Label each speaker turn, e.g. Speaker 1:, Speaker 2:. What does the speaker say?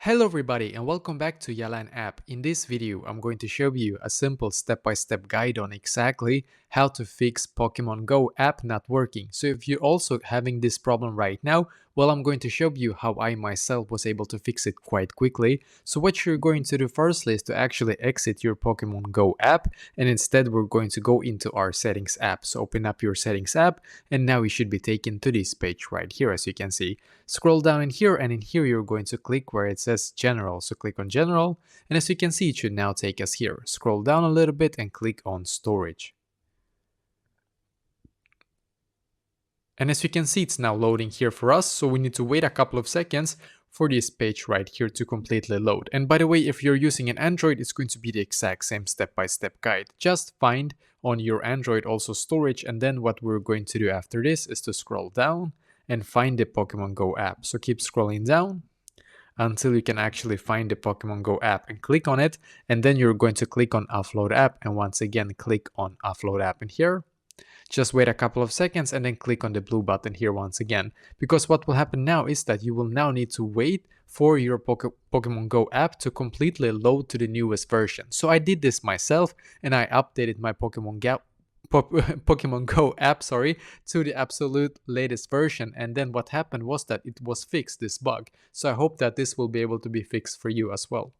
Speaker 1: Hello everybody and welcome back to Yalan app. In this video, I'm going to show you a simple step-by-step guide on exactly how to fix Pokemon Go app not working. So if you're also having this problem right now, well, I'm going to show you how I myself was able to fix it quite quickly. So what you're going to do firstly is to actually exit your Pokemon Go app, and instead we're going to go into our settings app. So open up your settings app, and now you should be taken to this page right here, as you can see. Scroll down in here, and in here you're going to click where it says general. So click on general, and as you can see, it should now take us here. Scroll down a little bit and click on storage. And as you can see, it's now loading here for us, so we need to wait a couple of seconds for this page right here to completely load. And by the way, if you're using an Android, it's going to be the exact same step-by-step guide. Just find on your Android also storage, and then what we're going to do after this is to scroll down and find the Pokemon Go app. So keep scrolling down until you can actually find the Pokemon Go app and click on it, and then you're going to click on offload app, and once again click on offload app in here. Just wait a couple of seconds and then click on the blue button here once again, because what will happen now is that you will now need to wait for your Pokemon Go app to completely load to the newest version. So I did this myself, and I updated my Pokemon Go app, to the absolute latest version, and then what happened was that it was fixed, this bug. So I hope that this will be able to be fixed for you as well.